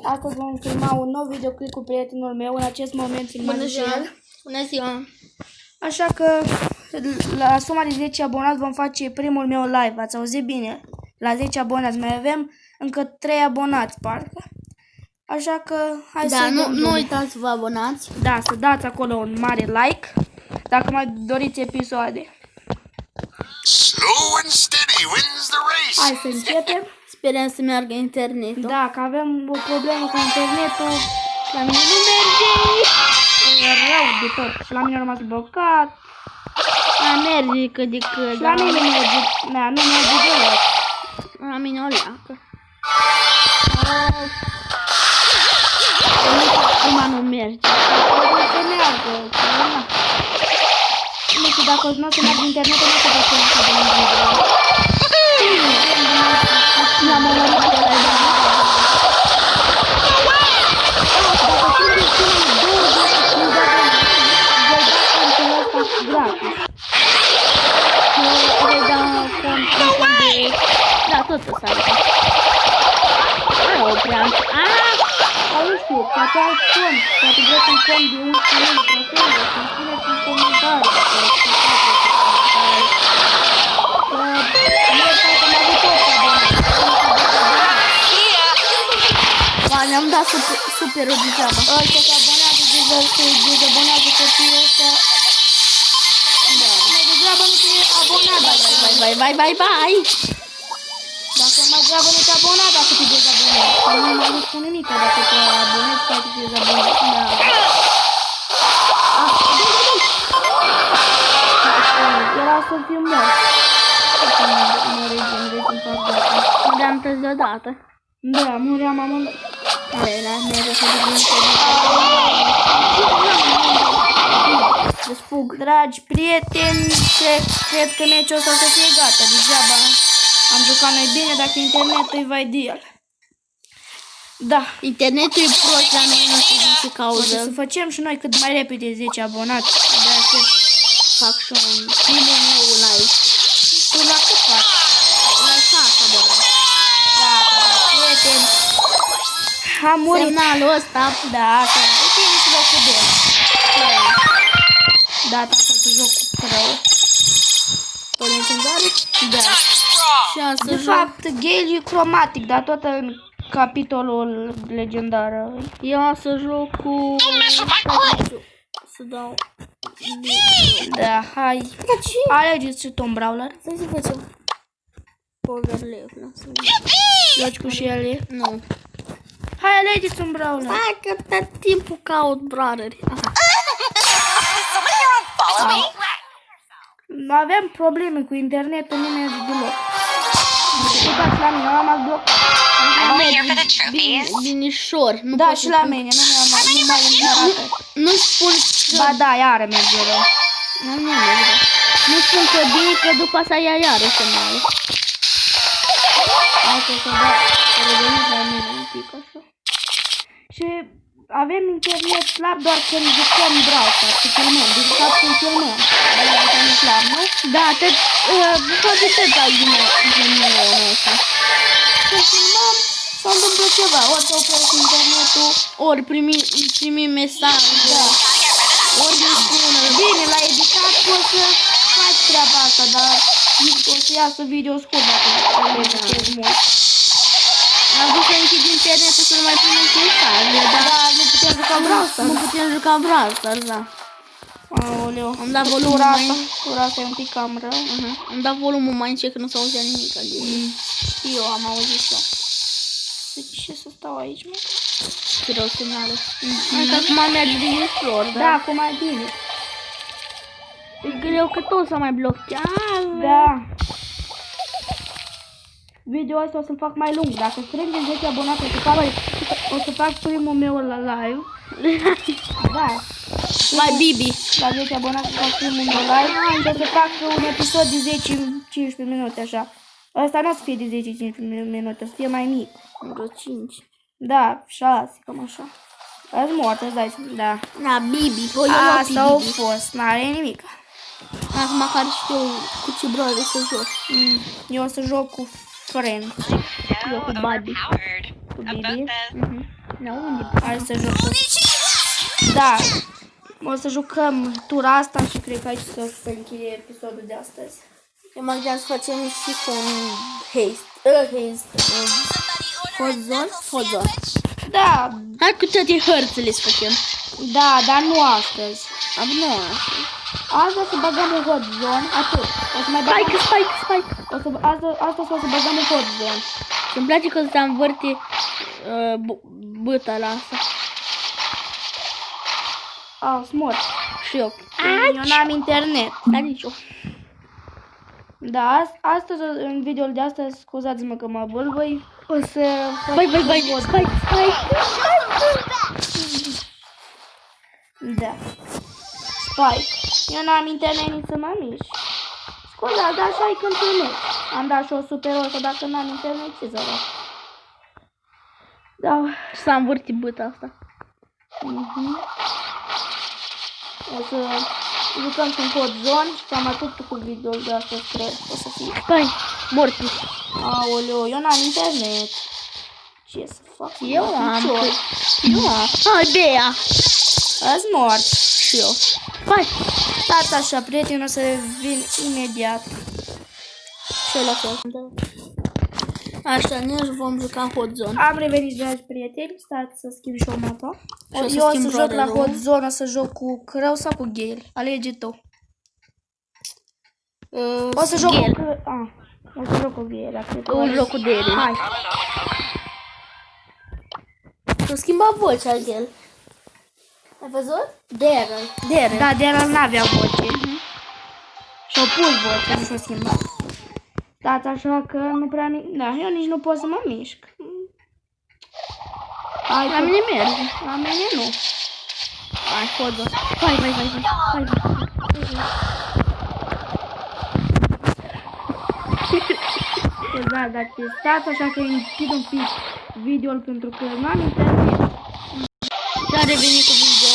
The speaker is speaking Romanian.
Astăzi vom filma un nou videoclip cu prietenul meu. În acest moment filmăm și el. Bună ziua! Așa că la suma de 10 abonați vom face primul meu live. Ați auzit bine? La 10 abonați mai avem încă 3 abonați, parcă. Așa că hai să nu uitați să vă abonați. Da, să dați acolo un mare like dacă mai doriți episoade. Slow and steady wins the race. Hai să începem. Sperăm să meargă internetul. Da, că avem o problemă cu internetul. Și la mine nu merge. E rău de tot. Și la mine a rămas blocat. La merge cât de cât. Și la mine nu merge. Da, nu merge deloc. La mine o leacă. Acum nu merge. Trebuie să meargă. Nu știu, dacă nu o să meargă internetul, nu o să facem să vedem video. L-am omorât de la ea. Da, tot o să arăt. Aia opream. Nu știu, poate alt cont. Poate vreți un cont de 1 milioane, să-mi spuneți în comentarii. Ne-am dat superul degeaba. Ăștia se abonează, se dezabonează copiii ăștia. Da. Mai degrabă nu te abonat. Bye. Dacă mai degrabă nu te abonat dacă te dezabonezi. Nu mai nu spune nimic dacă te abonezi, poate te dezabonezi. Da. Era să fiu mort. Muream tăzi deodată. Da, muream amândoi. Desfug. Dragi prieteni, cred că meciul ăsta o să fie gata. Degeaba am jucat noi bine dacă internetul e vai de el. Da. Internetul e prost la noi, nu știu din ce cauză. O să facem și noi cât mai repede 10 abonați. De aceea fac și un primul meu live. Tu la cât faci? La 6 abonați. Da, prieteni. Am murit. Semnalul ăsta. Da, asta. Uite, e și locul 2. Data asta să joc cu rău. O legendare? Da. Și asta De fapt, Gale e cromatic, dar tot în capitolul legendar. eu o să joc cu... Să dau... Da, hai. Alegeți și Tom Brawler. Să facem overlay. Joci cu și ele. Nu. Hai, alegeți un Brawler. Hai că tot timpul caut brawleri. Avem probleme cu internetul, nu merge deloc. Uitați la mine, am rămas blocat. Binișor. Da, și la mine, nu mai arată. Nu spun că... Ba da, iară merge rău. Nu merge. Nu spun că bine, că după asta ia iară semnalul. Hai să da, să revenim la mine un pic așa. Și avem internet slab doar când jucăm Brawl Stars, să filmăm. De fapt când filmăm. Avem slab, nu? Da, poate tot ai din nou ăsta. Când filmăm, s-a întâmplat ceva. Ori se oprește internetul, ori primi mesaj. da. Ori ne spună. Bine, la editat poți să faci treaba asta, dar o să iasă video scurt dacă le editezi mult. Am vrut să închid internetul să nu mai primim mesaje, dar nu putem juca Brawl Stars. nu putem juca Brawl Stars, da. Aoleu. Am dat volumul Tura asta e un pic cam rău. Am dat volumul mai încet că nu s-auzea nimic. Eu am auzit și eu. De ce să stau aici, mă? Ce rău semnalul. Hai că acum merge din ușor, Da, acum mai bine. E greu că tot s-a mai blocheat. Da. Video ăsta o să-l fac mai lung. Dacă strângem 10 abonați, o să fac primul meu la live. Da. Mai Bibi. La 10 abonați o să fac primul meu live. Și o să fac un episod de 10-15 minute, așa. Ăsta nu o să fie de 10-15 minute, o să fie mai mic. Vreo 5. Da, 6, cam așa. Azi mort, îți dai seama. Da. Da, Bibi. Asta a fost, n-are nimic. Acum care știu cu ce brother să joc. Eu o să joc cu Friends. Eu cu Buddy. cu Bibi. Da, unde? Hai să jucăm. Da. O să jucăm tura asta și cred că aici să se încheie episodul de astăzi. Eu mă gândeam să facem și cu un haste. Hot zone. Da, Hai cu toate hărțile să facem. da, dar nu astăzi. Am nu asta. Azi o să băgăm un hot zone, atât. O să mai băgăm... Spike. Astăzi o să băgăm un hot zone. Și-mi place că se învârte băta la asta. Au, smort. Și eu. Eu n-am internet. Dar nici eu. Da, astăzi, în videoul de astăzi, scuzați-mă că mă bâlbâi, o să... Vai, Spike. Da. Spike. Eu n-am internet nici să mă mișc. Scuza, dar așa e când filmez. Am dat și o super oră, dacă n-am internet, ce să fac? Da. S-a învârtit băta asta. O să jucăm și un hot zone și cam atât cu videoul de astăzi, cred. O să fie. Stai, mortis. Aoleu, eu n-am internet. Ce să fac? Eu am. Hai, Bea. Azi mort. Și eu. Hai. Stați așa, prieteni, o să vin imediat. Și eu la fel. Așa, ne vom juca în hot zone. Am revenit, dragi prieteni, stați să schimb și o mapă. Și o să Eu o schimb să joc la rollerul. hot zone, o să joc cu Crău sau cu Gale. Alege tu. O să joc Gale. cu... o să joc cu Gale. Dacă tu Un alegi. joc cu Daryl. Hai. Tu schimba vocea, Gale. Ai văzut? Daryl. Da, Daryl n-avea voce. Și-o pus voce, nu și-o schimbat. Stați așa că nu prea... Da, eu nici nu pot să mă mișc. Hai, La mine merge. La mine nu. Hai, hot zone. Hai. Scuzați, dacă stați așa că închid un pic video-ul pentru că n-am internet. Și-a revenit cu video.